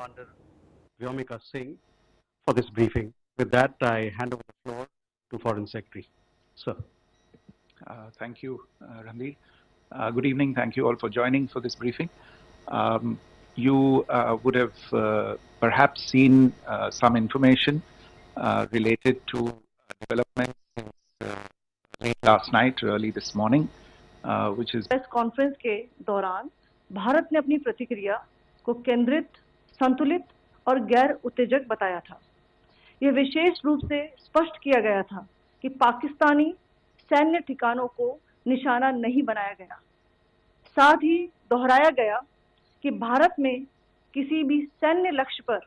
Commander Vyomika Singh for this briefing. With that, I hand over the floor to Foreign Secretary. Sir. Thank you, Ranveer. Good evening. Thank you all for joining for this briefing. You would have perhaps seen some information related to developments since late last night, early this morning, which is press conference के दौरान भारत ने अपनी प्रतिक्रिया को केंद्रित, संतुलित और गैर उत्तेजक बताया था। यह विशेष रूप से स्पष्ट किया गया था कि पाकिस्तानी सैन्य ठिकानों को निशाना नहीं बनाया गया। साथ ही दोहराया गया कि भारत में किसी भी सैन्य लक्ष्य पर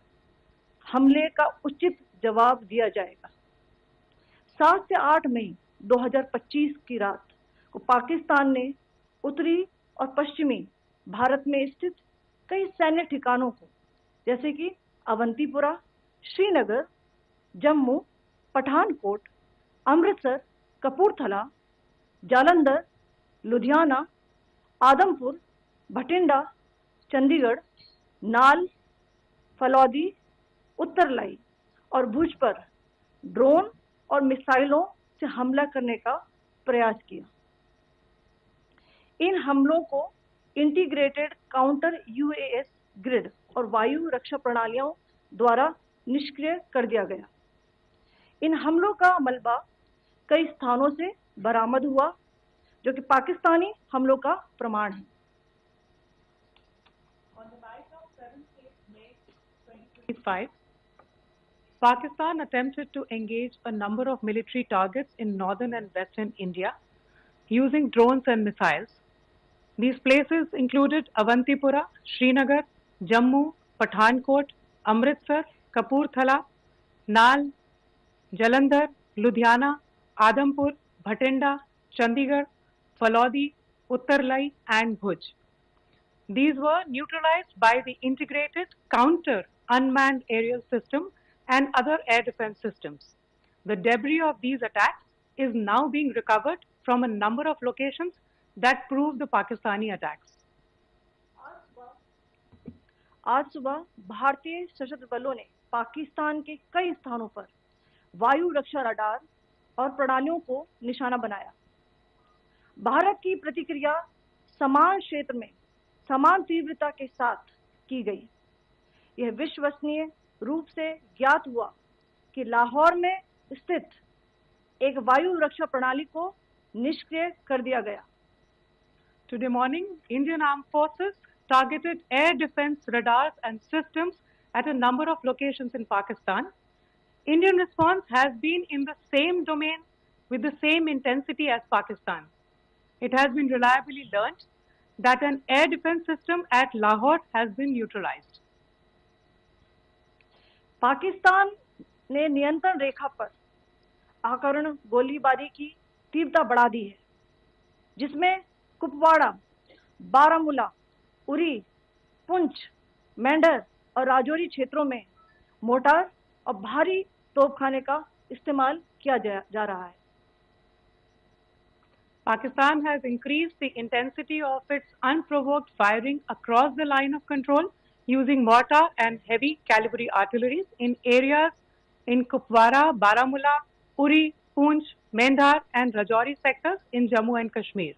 हमले का उचित जवाब दिया जाएगा। 7 से 8 मई 2025 की रात को पाकिस्तान ने उत्तरी और पश्चिमी भारत में स्थित कई सैन्य ठिकानों को, जैसे कि अवंतीपुरा, श्रीनगर, जम्मू, पठानकोट, अमृतसर, कपूरथला, जालंधर, लुधियाना, आदमपुर, भटिंडा, चंडीगढ़, नाल, फलौदी, उत्तरलाई और भुज पर ड्रोन और मिसाइलों से हमला करने का प्रयास किया। इन हमलों को इंटीग्रेटेड काउंटर यूएस ग्रिड और वायु रक्षा प्रणालियों द्वारा निष्क्रिय कर दिया गया। इन हमलों का मलबा कई स्थानों से बरामद हुआ, जो कि पाकिस्तानी हमलों का प्रमाण है। On the night of 7th May 2025, Pakistan attempted to engage a number of military targets in northern and western India using drones and missiles. These places included Avantipura, Srinagar, Jammu, Pathankot, Amritsar, Kapurthala, Nal, Jalandhar, Ludhiana, Adampur, Bhatinda, Chandigarh, Falodi, Uttarlai and Bhuj. These were neutralized by the integrated counter unmanned aerial system and other air defense systems. The debris of these attacks is now being recovered from a number of locations that prove the Pakistani attacks. आज सुबह भारतीय सशस्त्र बलों ने पाकिस्तान के कई स्थानों पर वायु रक्षा रडार और प्रणालियों को निशाना बनाया। भारत की प्रतिक्रिया समान क्षेत्र में समान तीव्रता के साथ की गई। यह विश्वसनीय रूप से ज्ञात हुआ कि लाहौर में स्थित एक वायु रक्षा प्रणाली को निष्क्रिय कर दिया गया। Today morning, Indian Armed Forces targeted air defense radars and systems at a number of locations in Pakistan. Indian response has been in the same domain with the same intensity as Pakistan. It has been reliably learnt that an air defense system at Lahore has been neutralized. Pakistan ने नियंत्रण रेखा पर आकरण गोलीबारी की तीव्रता बढ़ा दी है, जिसमें कुपवाड़ा, बारामूला, उरी, पुंछ, मेंढर और राजौरी क्षेत्रों में मोर्टार और भारी तोपखाने का इस्तेमाल किया जा रहा है। Pakistan has increased the intensity of its unprovoked firing across the line of control using mortar and heavy calibre artilleries in areas in Kupwara, Baramulla, Uri, Poonch, Mendhar and Rajouri sectors in Jammu and Kashmir.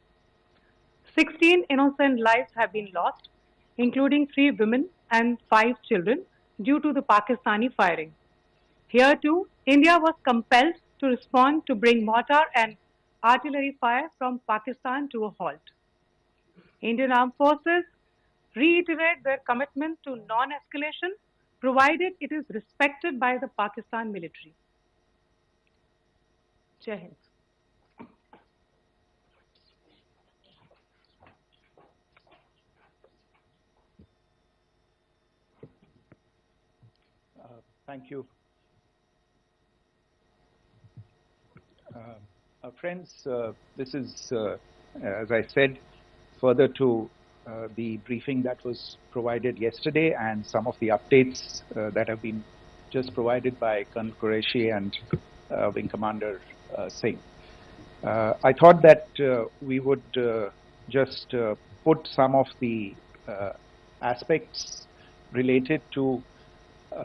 16 innocent lives have been lost, including 3 women and 5 children, due to the Pakistani firing. Here too, India was compelled to respond to bring mortar and artillery fire from Pakistan to a halt. Indian Armed Forces reiterate their commitment to non-escalation, provided it is respected by the Pakistan military. Jai Hind. Thank you. Friends, this is, as I said, further to the briefing that was provided yesterday and some of the updates that have been just provided by Colonel Qureshi and Wing Commander Singh. I thought that we would just put some of the aspects related to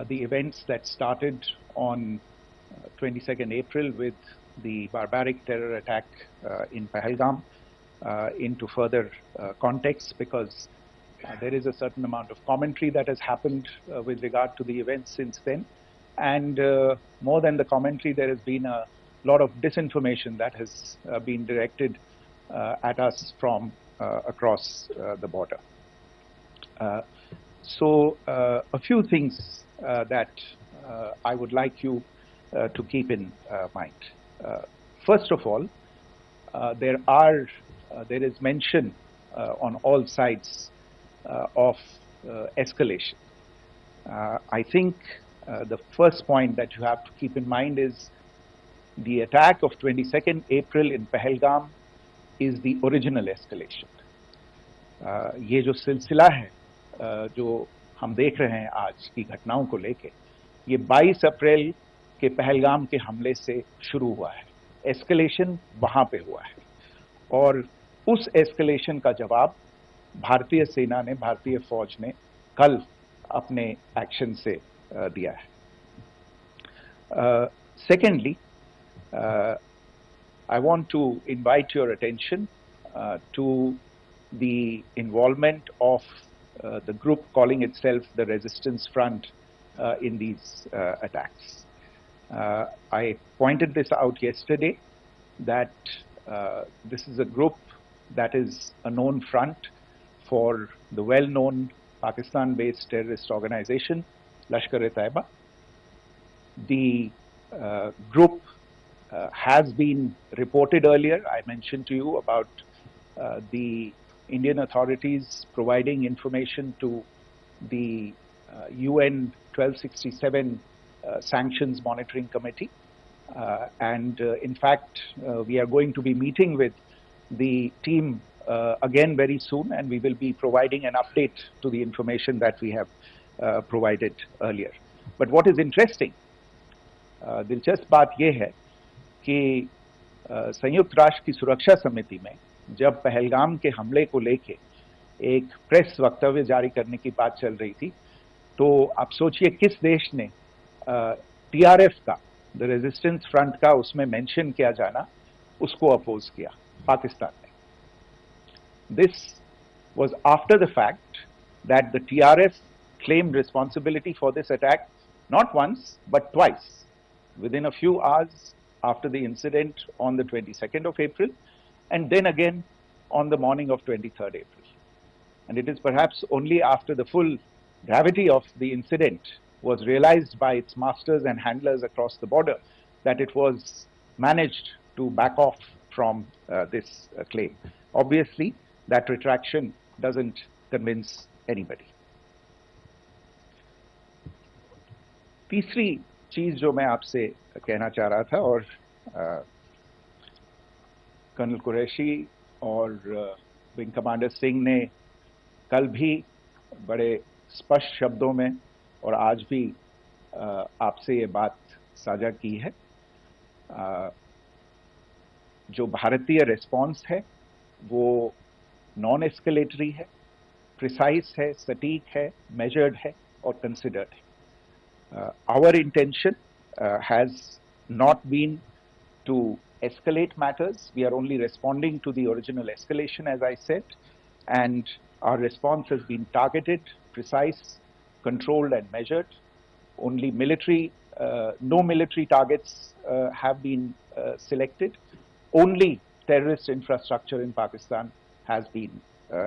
the events that started on 22nd April with the barbaric terror attack in Pahalgam into further context, because there is a certain amount of commentary that has happened with regard to the events since then. And more than the commentary, there has been a lot of disinformation that has been directed at us from across the border. So a few things that I would like you to keep in mind. First of all, there is mention on all sides of escalation. I think the first point that you have to keep in mind is the attack of 22nd April in Pahalgam is the original escalation. ये जो सिलसिला है जो हम देख रहे हैं आज की घटनाओं को लेके, ये 22 अप्रैल के पहलगाम के हमले से शुरू हुआ है. एस्केलेशन वहां पे हुआ है और उस एस्केलेशन का जवाब भारतीय सेना ने, भारतीय फौज ने कल अपने एक्शन से दिया है. Secondly, I want to invite your attention to the involvement of the group calling itself the Resistance Front in these attacks. I pointed this out yesterday that this is a group that is a known front for the well-known Pakistan-based terrorist organization, Lashkar-e-Taiba. The group has been reported earlier. I mentioned to you about the Indian authorities providing information to the UN 1267 Sanctions Monitoring Committee. And in fact, we are going to be meeting with the team again very soon, and we will be providing an update to the information that we have provided earlier. But what is interesting, दिलचस्प बात यह है कि संयुक्त राष्ट्र की सुरक्षा समिति में जब पहलगाम के हमले को लेके एक प्रेस वक्तव्य जारी करने की बात चल रही थी, तो आप सोचिए किस देश ने टीआरएफ का, द रेजिस्टेंस फ्रंट का उसमें मेंशन किया जाना, उसको अपोज किया, पाकिस्तान ने. This was after the fact that the TRF claimed responsibility for this attack not once but twice within a few hours after the incident on the 22nd of April, and then again on the morning of 23rd April. And it is perhaps only after the full gravity of the incident was realized by its masters and handlers across the border that it was managed to back off from this claim. Obviously, that retraction doesn't convince anybody. तीसरी चीज जो मैं आपसे कहना चाह रहा था, और कर्नल कुरैशी और विंग कमांडर सिंह ने कल भी बड़े स्पष्ट शब्दों में और आज भी आपसे ये बात साझा की है. जो भारतीय रिस्पॉन्स है वो नॉन एस्केलेटरी है, प्रिसाइज है, सटीक है, मेजर्ड है और कंसिडर्ड है. Our intention has not been to escalate matters. We are only responding to the original escalation, as I said, and our response has been targeted, precise, controlled and measured. Only military, no military targets have been selected. Only terrorist infrastructure in Pakistan has been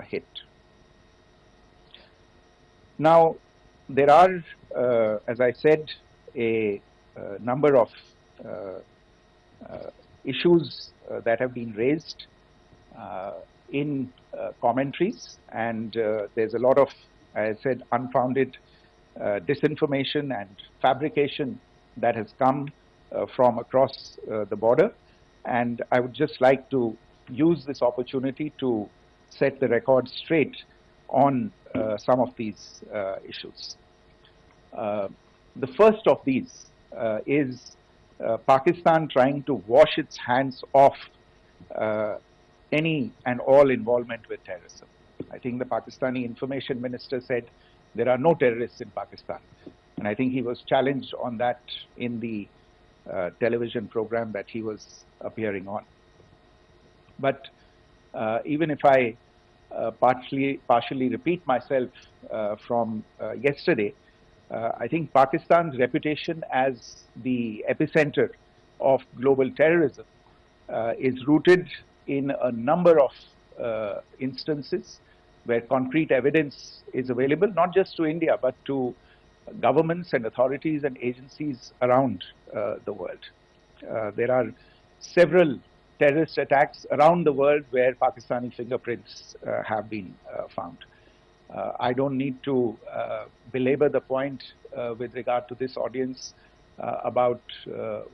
hit. Now, there are, as I said, a number of issues that have been raised in commentaries, and there's a lot of, as I said, unfounded disinformation and fabrication that has come from across the border. And I would just like to use this opportunity to set the record straight on some of these issues. The first of these is Pakistan trying to wash its hands off any and all involvement with terrorism. I think the Pakistani information minister said there are no terrorists in Pakistan. And I think he was challenged on that in the television program that he was appearing on. But even if I partially repeat myself from yesterday, I think Pakistan's reputation as the epicenter of global terrorism is rooted in a number of instances where concrete evidence is available, not just to India, but to governments and authorities and agencies around the world. There are several terrorist attacks around the world where Pakistani fingerprints have been found. I don't need to belabor the point with regard to this audience about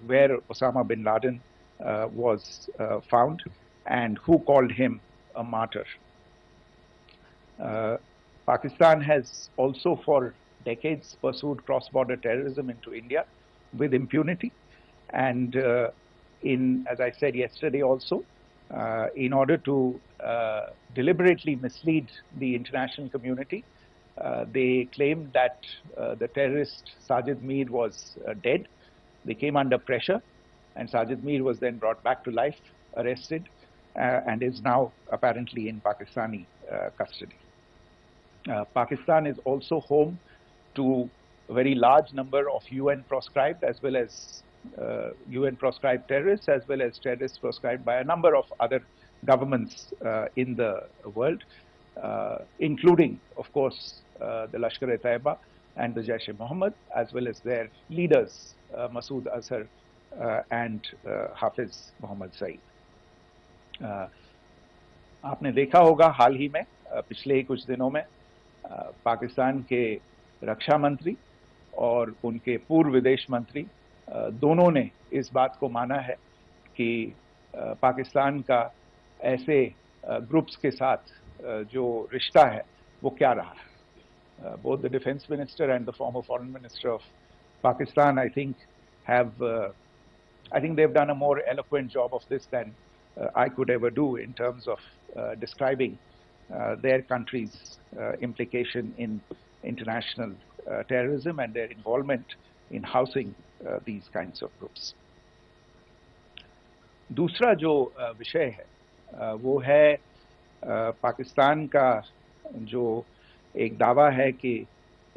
where Osama bin Laden was found and who called him a martyr. Pakistan has also for decades pursued cross-border terrorism into India with impunity, and as I said yesterday also, in order to deliberately mislead the international community, they claimed that the terrorist Sajid Mir was dead. They came under pressure, and Sajid Mir was then brought back to life, arrested, and is now apparently in Pakistani custody. Pakistan is also home to a very large number of UN proscribed as well as UN proscribed terrorists, as well as terrorists proscribed by a number of other governments in the world, including, of course, the Lashkar-e-Taiba and the Jaish-e-Mohammed, as well as their leaders, Masood Azhar and Hafiz Mohammed Saeed. आपने देखा होगा हाल ही में पिछले ही कुछ दिनों में पाकिस्तान के रक्षा मंत्री और उनके पूर्व विदेश मंत्री दोनों ने इस बात को माना है कि पाकिस्तान का ऐसे ग्रुप्स के साथ जो रिश्ता है वो क्या रहा है. Both the defense minister and the former foreign minister of Pakistan, I think they've done a more eloquent job of this than I could ever do in terms of describing their country's implication in international terrorism and their involvement in housing these kinds of groups. दूसरा जो विषय है वो है पाकिस्तान का जो एक दावा है कि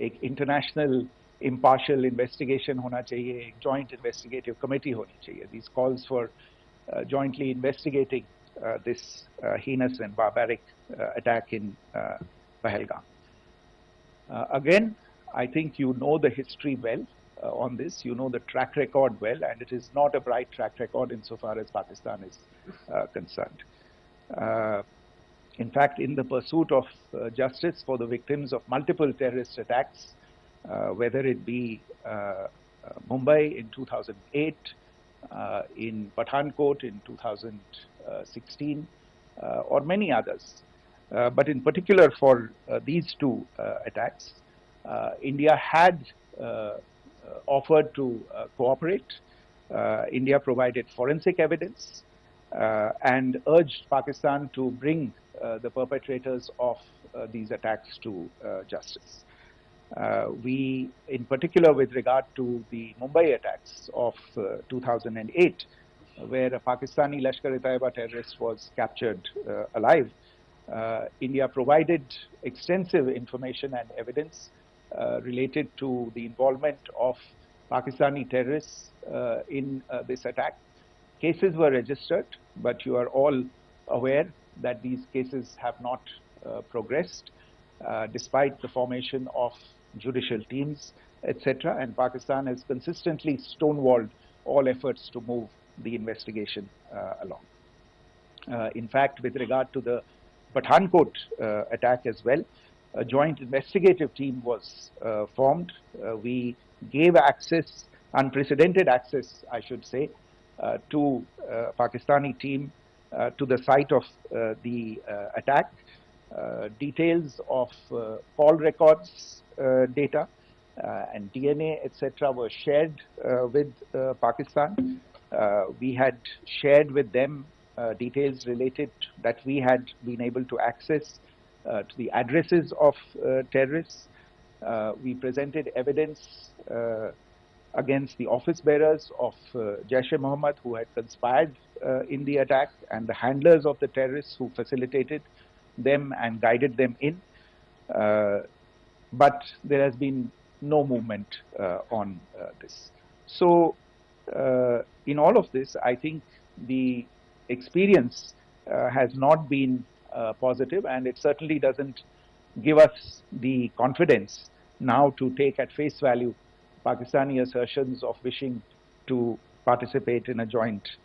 एक इंटरनेशनल impartial investigation होना चाहिए, एक joint investigative committee होनी चाहिए. These calls for jointly investigating this heinous and barbaric attack in Pahalgam. Again, I think you know the history well on this. You know the track record well, and it is not a bright track record insofar as Pakistan is concerned. In fact, in the pursuit of justice for the victims of multiple terrorist attacks, whether it be Mumbai in 2008, in Pathankot in 2016, or many others, but in particular for these two attacks, India had offered to cooperate. India provided forensic evidence and urged Pakistan to bring the perpetrators of these attacks to justice. We, in particular with regard to the Mumbai attacks of 2008, where a Pakistani Lashkar-e-Taiba terrorist was captured alive, India provided extensive information and evidence related to the involvement of Pakistani terrorists in this attack. Cases were registered, but you are all aware that these cases have not progressed despite the formation of judicial teams, etc. And Pakistan has consistently stonewalled all efforts to move the investigation along. In fact, with regard to the Pathankot attack as well, a joint investigative team was formed. We gave access, unprecedented access, I should say, to Pakistani team to the site of the attack. Details of call records data and DNA, etc. were shared with Pakistan. We had shared with them details related that we had been able to access to the addresses of terrorists. We presented evidence against the office bearers of Jaish-e-Mohammed who had conspired in the attack, and the handlers of the terrorists who facilitated them and guided them in. But there has been no movement on this. So in all of this, I think the experience has not been positive, and it certainly doesn't give us the confidence now to take at face value Pakistani assertions of wishing to participate in a joint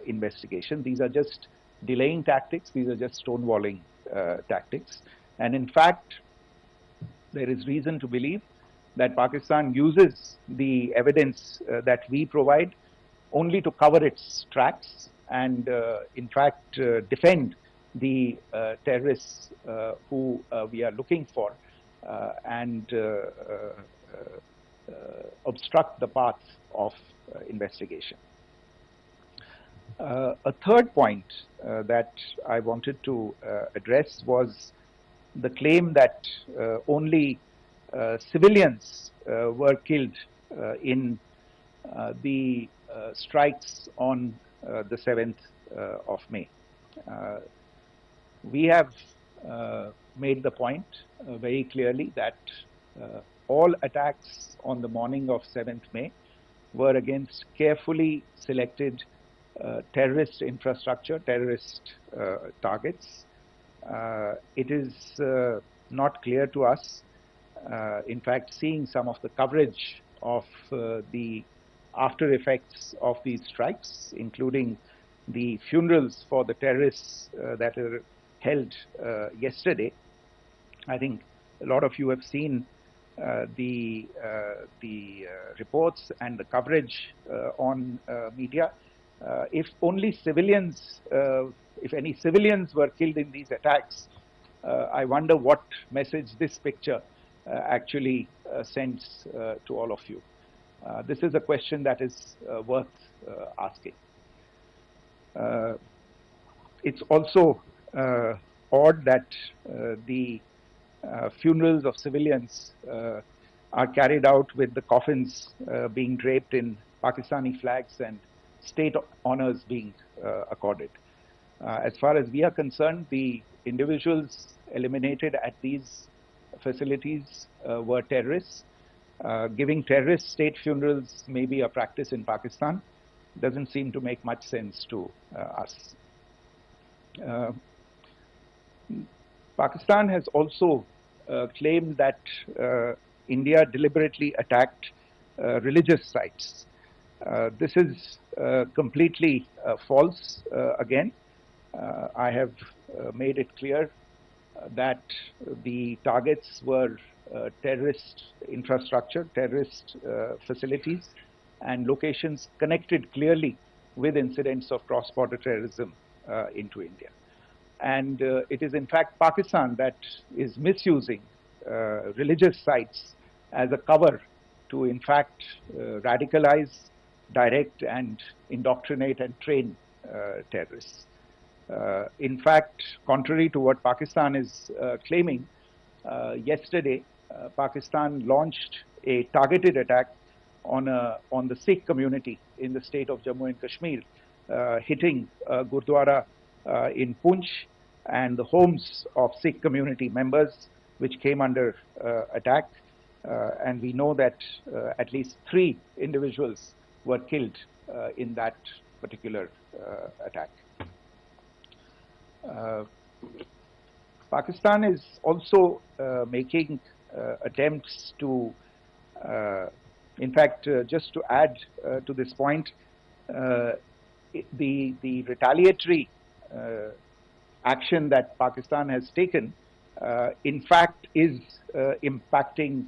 investigation. These are just delaying tactics. These are just stonewalling tactics. And in fact, there is reason to believe that Pakistan uses the evidence that we provide only to cover its tracks and, in fact, defend the terrorists who we are looking for and obstruct the path of investigation. A third point that I wanted to address was the claim that only civilians were killed in the strikes on the 7th of May. We have made the point very clearly that all attacks on the morning of 7th May were against carefully selected terrorist infrastructure, terrorist targets. It is not clear to us, in fact, seeing some of the coverage of the after effects of these strikes, including the funerals for the terrorists that are held yesterday. I think a lot of you have seen the reports and the coverage on media. If only civilians, if any civilians were killed in these attacks, I wonder what message this picture actually sends to all of you. This is a question that is worth asking. It's also odd that the funerals of civilians are carried out with the coffins being draped in Pakistani flags and state honors being accorded. As far as we are concerned, the individuals eliminated at these facilities were terrorists. Giving terrorist state funerals may be a practice in Pakistan. Doesn't seem to make much sense to us. Pakistan has also claimed that India deliberately attacked religious sites. This is completely false again. I have made it clear that the targets were terrorist infrastructure, terrorist facilities, and locations connected clearly with incidents of cross-border terrorism into India. And it is in fact Pakistan that is misusing religious sites as a cover to in fact radicalize, direct and indoctrinate and train terrorists. In fact, contrary to what Pakistan is claiming, yesterday Pakistan launched a targeted attack on the Sikh community in the state of Jammu and Kashmir, hitting Gurdwara in Poonch and the homes of Sikh community members, which came under attack. And we know that at least 3 individuals were killed in that particular attack. Pakistan is also making attempts to, in fact, just to add to this point, the retaliatory action that Pakistan has taken, in fact, is impacting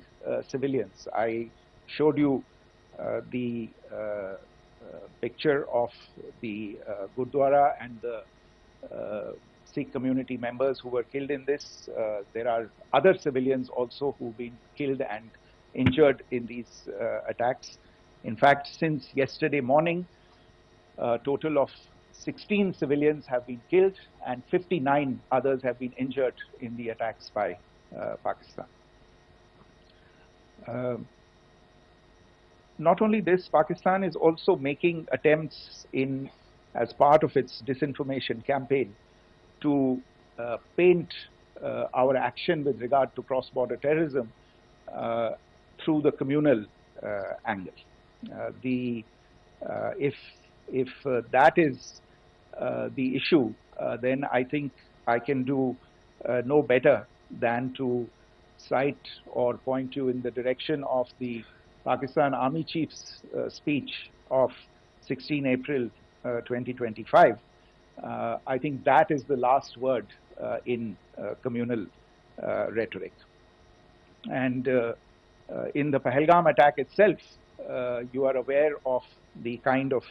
civilians. I showed you the picture of the Gurdwara and the Sikh community members who were killed in this. There are other civilians also who've been killed and injured in these attacks. In fact, since yesterday morning, a total of 16 civilians have been killed and 59 others have been injured in the attacks by Pakistan. Not only this, Pakistan is also making attempts as part of its disinformation campaign to paint our action with regard to cross-border terrorism through the communal angle. If that is the issue, then I think I can do no better than to cite or point you in the direction of the Pakistan Army Chief's speech of 16 April 2025. I think that is the last word in communal rhetoric. And in the Pahalgam attack itself, you are aware of the kind of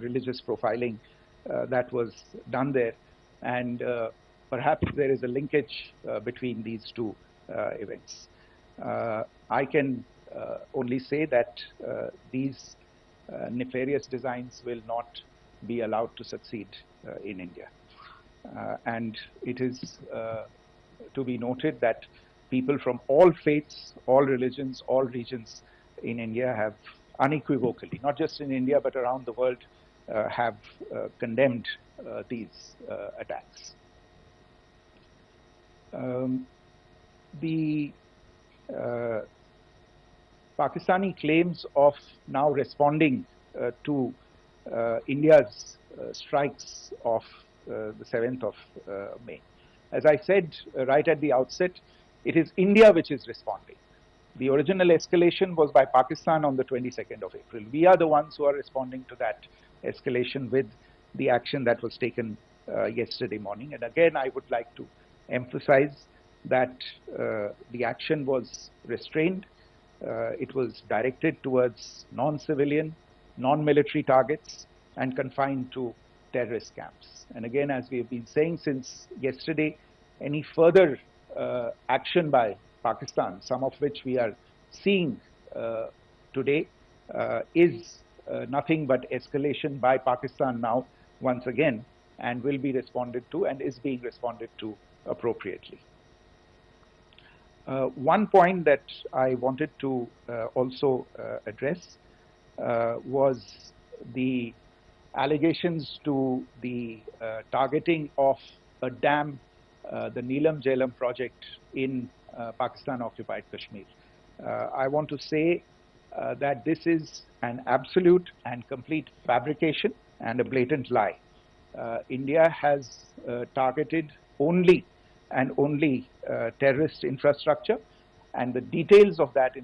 religious profiling that was done there. And perhaps there is a linkage between these two events. I can only say that these nefarious designs will not be allowed to succeed in India. And it is to be noted that people from all faiths, all religions, all regions in India have unequivocally, not just in India but around the world, have condemned these attacks. The Pakistani claims of now responding to India's strikes of the 7th of May. As I said right at the outset, it is India which is responding. The original escalation was by Pakistan on the 22nd of April. We are the ones who are responding to that escalation with the action that was taken yesterday morning. And again, I would like to emphasize that the action was restrained. It was directed towards non-civilian, non-military targets and confined to terrorist camps. And again, as we have been saying since yesterday, any further action by Pakistan, some of which we are seeing today, is nothing but escalation by Pakistan now once again, and will be responded to and is being responded to appropriately. One point that I wanted to also address was the allegations to the targeting of a dam, the Neelam Jhelum project in Pakistan-occupied Kashmir. I want to say that this is an absolute and complete fabrication and a blatant lie. India has targeted only and only terrorist infrastructure, and the details of that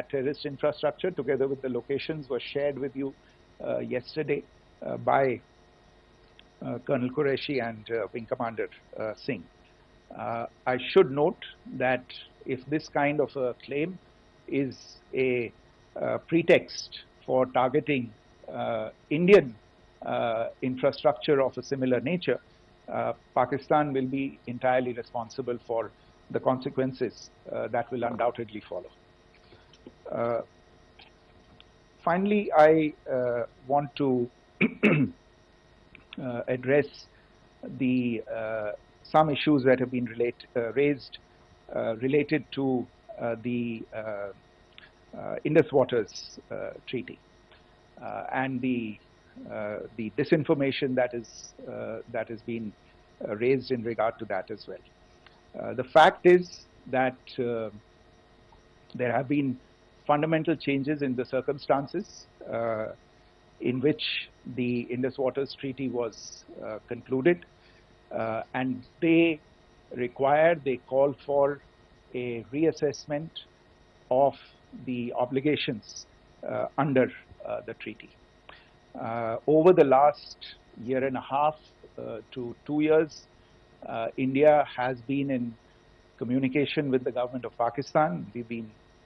terrorist infrastructure, together with the locations, were shared with you yesterday by Colonel Qureshi and Wing Commander Singh. I should note that if this kind of a claim is a pretext for targeting Indian infrastructure of a similar nature, Pakistan will be entirely responsible for the consequences that will undoubtedly follow. Finally, I want to address some issues that have been raised related to the Indus Waters Treaty and the disinformation that has been raised in regard to that as well. The fact is that there have been fundamental changes in the circumstances in which the Indus Waters Treaty was concluded, and they call for a reassessment of the obligations under the treaty. Over the last year and a half to 2 years, India has been in communication with the government of Pakistan.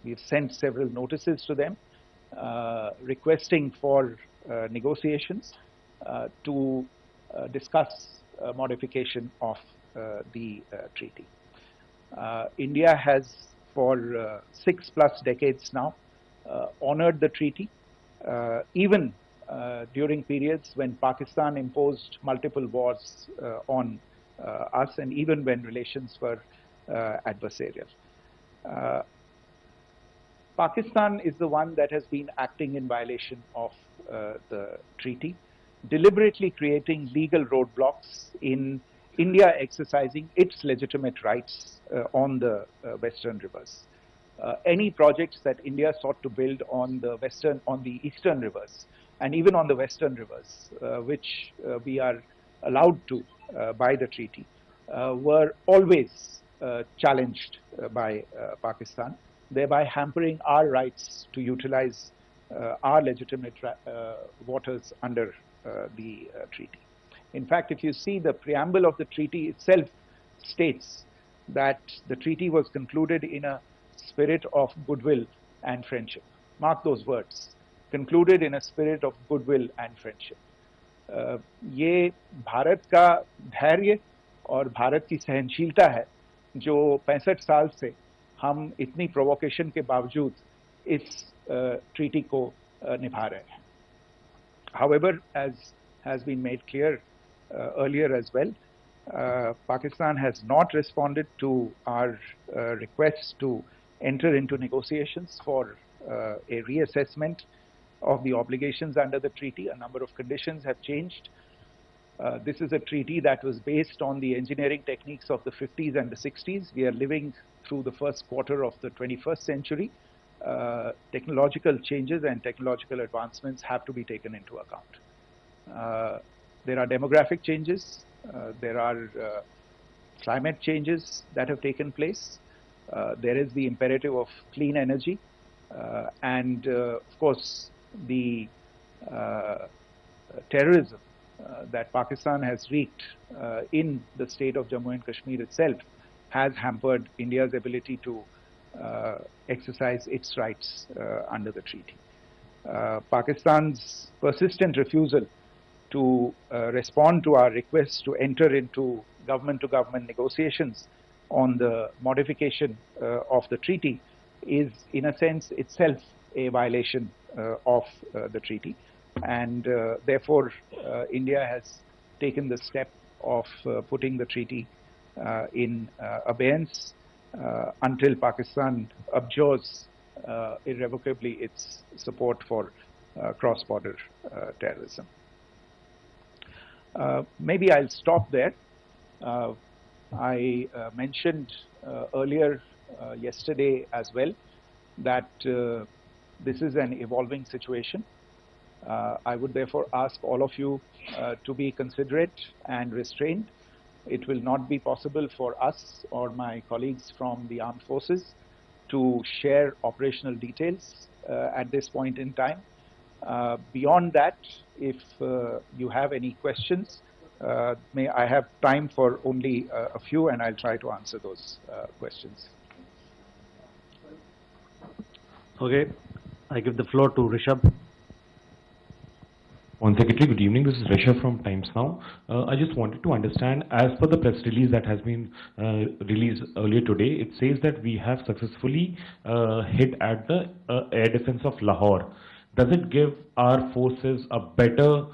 We've sent several notices to them requesting for negotiations to discuss modification of the treaty. India has for 6+ decades now honored the treaty, even during periods when Pakistan imposed multiple wars on us, and even when relations were adversarial. Pakistan is the one that has been acting in violation of the treaty, deliberately creating legal roadblocks in India exercising its legitimate rights on the western rivers. Any projects that India sought to build on the eastern rivers, and even on the western rivers, which we are allowed to by the treaty, were always challenged by Pakistan, thereby hampering our rights to utilize our legitimate waters under the treaty. In fact, if you see, the preamble of the treaty itself states that the treaty was concluded in a spirit of goodwill and friendship. Mark those words, concluded in a spirit of goodwill and friendship. ये भारत का धैर्य और भारत की सहनशीलता है जो 65 साल से हम इतनी प्रोवोकेशन के बावजूद इस ट्रीटी को निभा रहे हैं. However, as has been made clear earlier as well, Pakistan has not responded to our requests to enter into negotiations for a reassessment of the obligations under the treaty. A number of conditions have changed. This is a treaty that was based on the engineering techniques of the 50s and the 60s. We are living through the first quarter of the 21st century. Technological changes and technological advancements have to be taken into account. There are demographic changes, there are climate changes that have taken place, there is the imperative of clean energy, and of course the terrorism that Pakistan has wreaked in the state of Jammu and Kashmir itself has hampered India's ability to exercise its rights under the treaty. Pakistan's persistent refusal to respond to our requests to enter into government-to-government negotiations on the modification of the treaty is, in a sense, itself a violation of the treaty, and therefore India has taken the step of putting the treaty in abeyance until Pakistan abjures irrevocably its support for cross-border terrorism. Maybe I'll stop there. I mentioned earlier yesterday as well that this is an evolving situation. I would therefore ask all of you to be considerate and restrained. It will not be possible for us or my colleagues from the armed forces to share operational details at this point in time. Beyond that, if you have any questions, may I have time for only a few, and I'll try to answer those questions. Okay, I give the floor to Rishabh. One Secretary, good evening. This is Rishabh from Times Now. I just wanted to understand, as per the press release that has been released earlier today, it says that we have successfully hit at the air defense of Lahore. Does it give our forces a better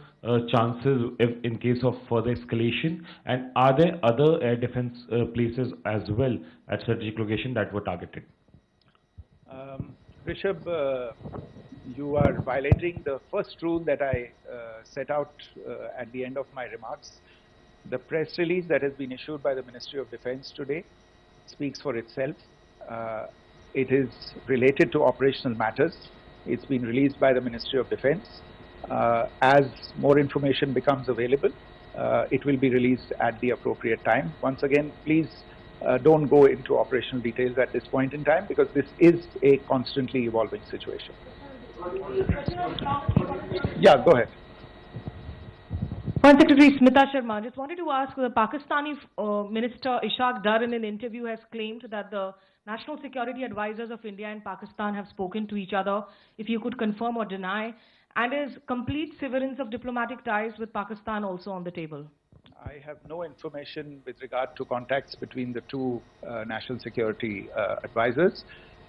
chances if in case of further escalation? And are there other air defense places as well at strategic location that were targeted? Rishabh, you are violating the first rule that I set out at the end of my remarks. The press release that has been issued by the Ministry of Defense today speaks for itself. It is related to operational matters. It's been released by the Ministry of Defense. As more information becomes available, it will be released at the appropriate time. Once again, please don't go into operational details at this point in time, because this is a constantly evolving situation. Yeah, go ahead. Foreign Secretary Smita Sharma, just wanted to ask, the Pakistani Minister Ishaq Dar in an interview has claimed that the National Security Advisors of India and Pakistan have spoken to each other. If you could confirm or deny, and is complete severance of diplomatic ties with Pakistan also on the table? I have no information with regard to contacts between the two national security advisors.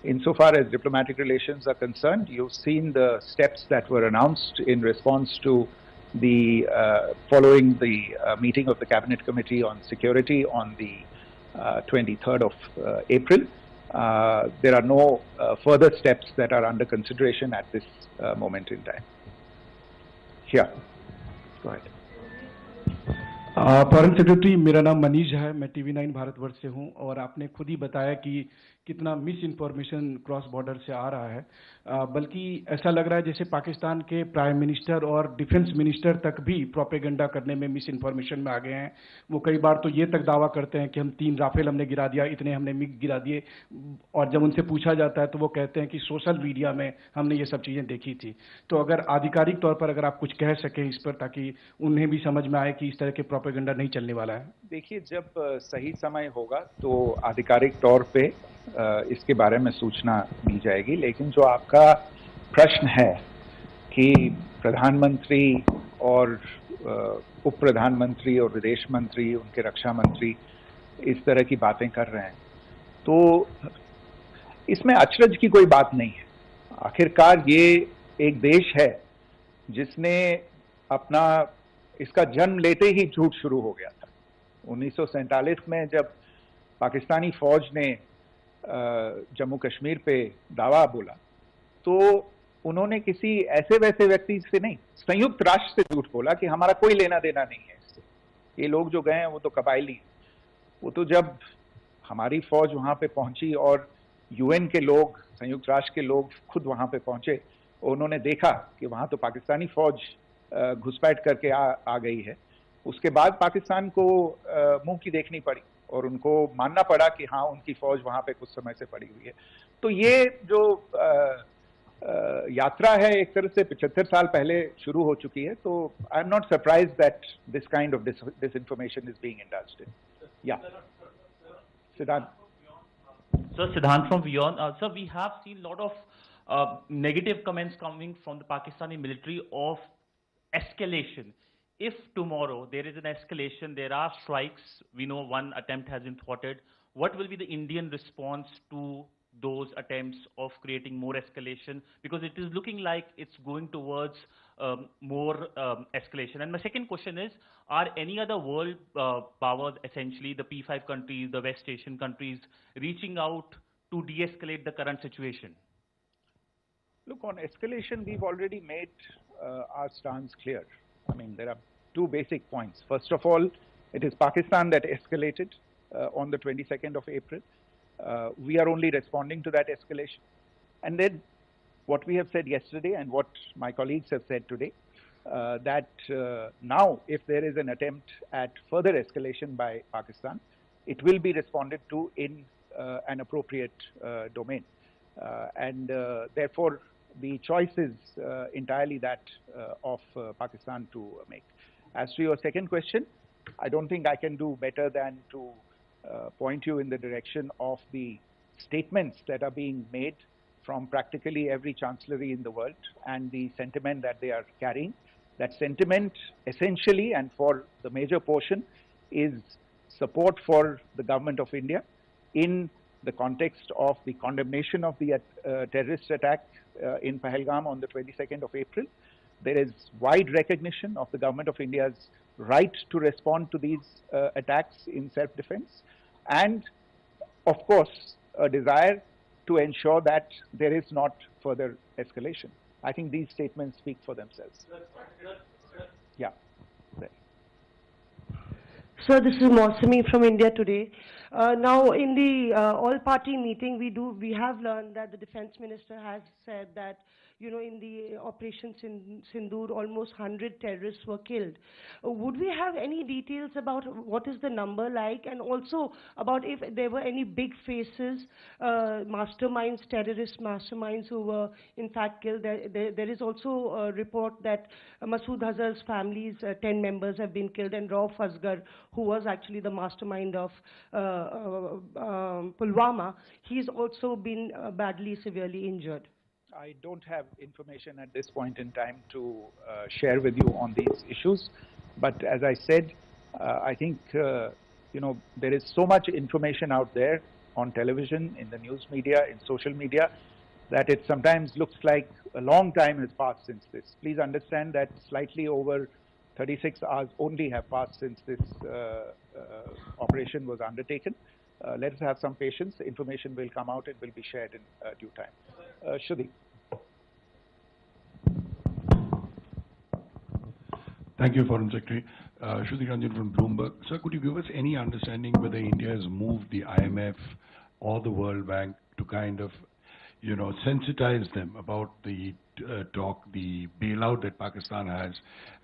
Insofar as diplomatic relations are concerned, you've seen the steps that were announced in response to the following the meeting of the Cabinet Committee on Security on the 23rd of April. there are no further steps that are under consideration at this moment in time. Here, go ahead. Foreign secretary, मेरा नाम मनीष है, मैं TV9 Bharatvarsh से हूं और आपने खुद ही बताया कि कितना मिस इन्फॉर्मेशन क्रॉस बॉर्डर से आ रहा है, बल्कि ऐसा लग रहा है जैसे पाकिस्तान के प्राइम मिनिस्टर और डिफेंस मिनिस्टर तक भी प्रोपेगेंडा करने में मिस इन्फॉर्मेशन में आ गए हैं। वो कई बार तो ये तक दावा करते हैं कि हम 3 राफेल हमने गिरा दिया, इतने हमने मिग गिरा दिए, और जब उनसे पूछा जाता है तो वो कहते हैं कि सोशल मीडिया में हमने ये सब चीज़ें देखी थी। तो अगर आधिकारिक तौर पर अगर आप कुछ कह सकें इस पर, ताकि उन्हें भी समझ में आए कि इस तरह के प्रोपेगेंडा नहीं चलने वाला है। देखिए, जब सही समय होगा तो आधिकारिक तौर पे इसके बारे में सूचना दी जाएगी, लेकिन जो आपका प्रश्न है कि प्रधानमंत्री और उप प्रधानमंत्री और विदेश मंत्री, उनके रक्षा मंत्री इस तरह की बातें कर रहे हैं, तो इसमें अचरज की कोई बात नहीं है। आखिरकार ये एक देश है जिसने अपना इसका जन्म लेते ही झूठ शुरू हो गया था। 1947 में जब पाकिस्तानी फौज ने जम्मू कश्मीर पे दावा बोला, तो उन्होंने किसी ऐसे वैसे व्यक्ति से नहीं, संयुक्त राष्ट्र से झूठ बोला कि हमारा कोई लेना देना नहीं है इससे, ये लोग जो गए हैं वो तो कबायली हैं। वो तो जब हमारी फौज वहां पे पहुंची और UN के लोग, संयुक्त राष्ट्र के लोग खुद वहां पे पहुंचे, उन्होंने देखा कि वहां तो पाकिस्तानी फौज घुसपैठ करके आ गई है, उसके बाद पाकिस्तान को मुंह की देखनी पड़ी और उनको मानना पड़ा कि हाँ, उनकी फौज वहां पे कुछ समय से पड़ी हुई है। तो ये जो यात्रा है एक तरह से 75 साल पहले शुरू हो चुकी है, तो I am not surprise that this kind of disinformation is being indulged in. Yeah. Siddhant. Sir, Siddhant from Beyond. Sir, we have seen a lot of negative comments coming from the Pakistani military of escalation. If tomorrow there is an escalation, there are strikes, we know one attempt has been thwarted, what will be the Indian response to those attempts of creating more escalation? Because it is looking like it's going towards more escalation. And my second question is, are any other world powers, essentially the P5 countries, the West Asian countries, reaching out to de-escalate the current situation? Look, on escalation, we've already made our stance clear. I mean, there are 2 basic points. First of all, it is Pakistan that escalated on the 22nd of April. We are only responding to that escalation. And then what we have said yesterday and what my colleagues have said today, that now if there is an attempt at further escalation by Pakistan, it will be responded to in an appropriate domain. And therefore, the choice is entirely that of Pakistan to make. As to your second question, I don't think I can do better than to point you in the direction of the statements that are being made from practically every chancellery in the world and the sentiment that they are carrying. That sentiment essentially and for the major portion is support for the government of India in the context of the condemnation of the terrorist attack in Pahalgam on the 22nd of April. There is wide recognition of the government of India's right to respond to these attacks in self-defense, and of course a desire to ensure that there is not further escalation. I think these statements speak for themselves. Yeah. Sir, this is Mausami from India Today. Now, in the all-party meeting, we have learned that the defense minister has said that, you know, in the operations in Sindoor, almost 100 terrorists were killed. Would we have any details about what is the number like, and also about if there were any big faces, masterminds, terrorist masterminds who were in fact killed? There is also a report that Masood Azhar's family's 10 members have been killed, and Rauf Asghar, who was actually the mastermind of Pulwama, he's also been badly, severely injured. I don't have information at this point in time to share with you on these issues. But as I said, I think, you know, there is so much information out there on television, in the news media, in social media, that it sometimes looks like a long time has passed since this. Please understand that slightly over 36 hours only have passed since this operation was undertaken. let us have some patience. Information will come out. It will be shared in due time. Shruti. Thank you, Foreign Secretary. Shruti Ranjan from Bloomberg. Sir, could you give us any understanding whether India has moved the IMF or the World Bank to kind of, sensitize them about the the bailout that Pakistan has,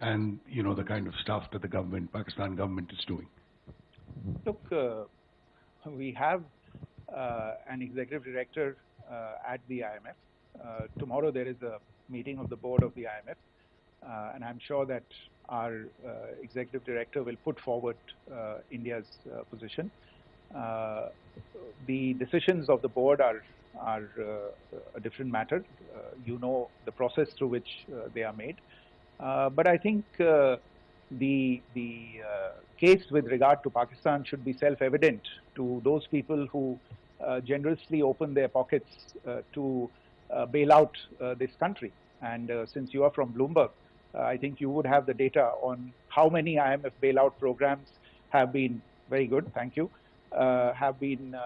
and the kind of stuff that the Pakistan government is doing? Look, we have an executive director at the IMF. Tomorrow there is a meeting of the board of the IMF, and I'm sure that our executive director will put forward India's position. The decisions of the board are a different matter. You know the process through which they are made. But I think the case with regard to Pakistan should be self-evident to those people who generously open their pockets to bail out this country. And since you are from Bloomberg, I think you would have the data on how many IMF bailout programs have been, very good, thank you, have been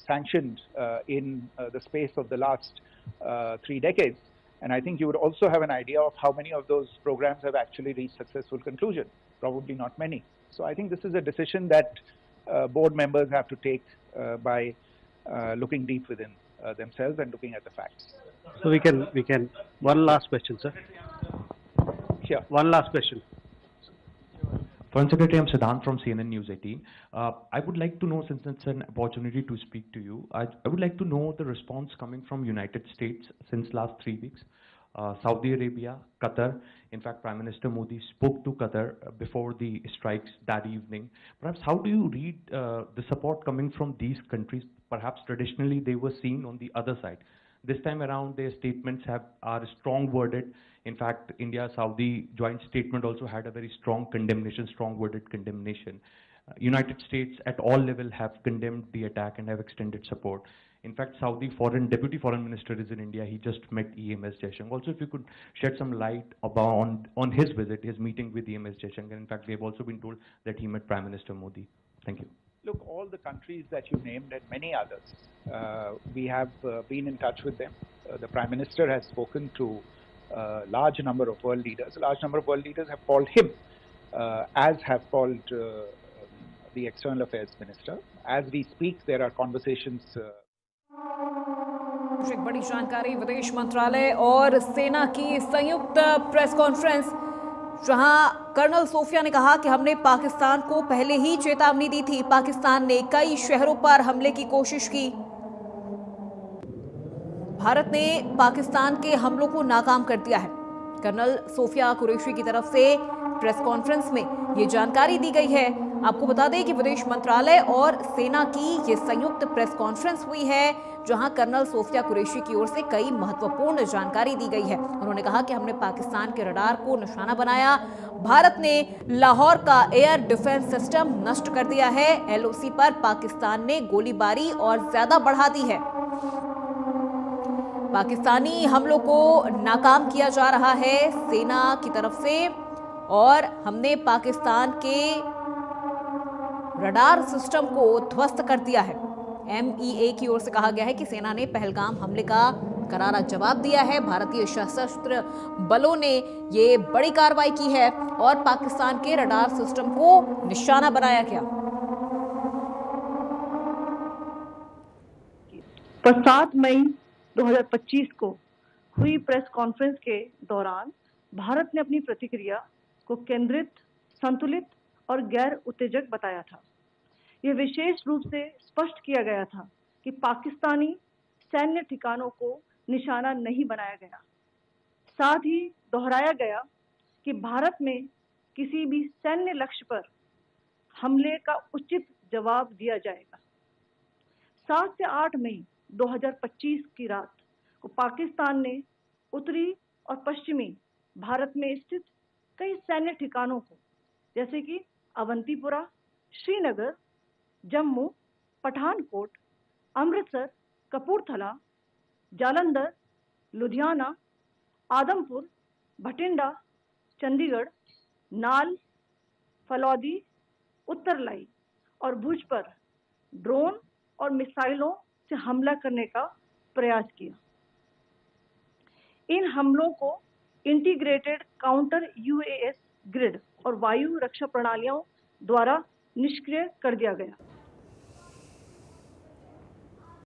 sanctioned in the space of the last 3 decades. And I think you would also have an idea of how many of those programs have actually reached successful conclusion. Probably not many. So I think this is a decision that board members have to take by looking deep within themselves and looking at the facts. So we can, one last question, sir. Yeah. One last question. Foreign Secretary, I'm Siddhant from CNN News 18. I would like to know, since it's an opportunity to speak to you, I would like to know the response coming from United States since last 3 weeks. Saudi Arabia, Qatar. In fact, Prime Minister Modi spoke to Qatar before the strikes that evening. Perhaps how do you read the support coming from these countries? Perhaps traditionally they were seen on the other side. This time around, their statements are strong worded. In fact, India-Saudi joint statement also had a very strong condemnation, strong worded condemnation. United States at all levels have condemned the attack and have extended support. In fact, Saudi Deputy Foreign Minister is in India. He just met EMS Jaishankar. Also, if you could shed some light on his visit, his meeting with EMS Jaishankar. In fact, we have also been told that he met Prime Minister Modi. Thank you. Look, all the countries that you named and many others, we have been in touch with them. The Prime Minister has spoken to a large number of world leaders. A large number of world leaders have called him, as have called the External Affairs Minister. As we speak, there are conversations. एक बड़ी जानकारी, विदेश मंत्रालय और सेना की संयुक्त press conference, जहां कर्नल सोफिया ने कहा कि हमने पाकिस्तान को पहले ही चेतावनी दी थी। पाकिस्तान ने कई शहरों पर हमले की कोशिश की। भारत ने पाकिस्तान के हमलों को नाकाम कर दिया है। कर्नल सोफिया कुरैशी की तरफ से प्रेस कॉन्फ्रेंस में ये जानकारी दी गई है। आपको बता दें कि विदेश मंत्रालय और सेना की ये संयुक्त प्रेस कॉन्फ्रेंस हुई है, जहां कर्नल सोफिया कुरैशी की ओर से कई महत्वपूर्ण जानकारी दी गई है। उन्होंने कहा कि हमने पाकिस्तान के रडार को निशाना बनाया। भारत ने लाहौर का एयर डिफेंस सिस्टम नष्ट कर दिया है। LOC पर पाकिस्तान ने गोलीबारी और ज्यादा बढ़ा दी है। पाकिस्तानी हमलों को नाकाम किया जा रहा है सेना की तरफ से, और हमने पाकिस्तान के रडार सिस्टम को ध्वस्त कर दिया है। MEA की ओर से कहा गया है कि सेना ने पहलगाम हमले का करारा जवाब दिया है। भारतीय सशस्त्र बलों ने ये बड़ी कार्रवाई की है और पाकिस्तान के रडार सिस्टम को निशाना बनाया गया। 7 मई 2025 को हुई प्रेस कॉन्फ्रेंस के दौरान भारत ने अपनी प्रतिक्रिया को केंद्रित, संतुलित और गैर उत्तेजक बताया था। यह विशेष रूप से स्पष्ट किया गया था कि पाकिस्तानी सैन्य ठिकानों को निशाना नहीं बनाया गया। साथ ही दोहराया गया कि भारत में किसी भी सैन्य लक्ष्य पर हमले का उचित जवाब दिया जाएगा। 7 से 8 मई 2025 की रात को पाकिस्तान ने उत्तरी और पश्चिमी भारत में स्थित कई सैन्य ठिकानों को, जैसे कि अवंतीपुरा, श्रीनगर, जम्मू, पठानकोट, अमृतसर, कपूरथला, जालंधर, लुधियाना, आदमपुर, भटिंडा, चंडीगढ़, नाल, फलौदी, उत्तरलाई और भुज पर ड्रोन और मिसाइलों से हमला करने का प्रयास किया। इन हमलों को इंटीग्रेटेड काउंटर यूएस ग्रिड और वायु रक्षा प्रणालियों द्वारा निष्क्रिय कर दिया गया।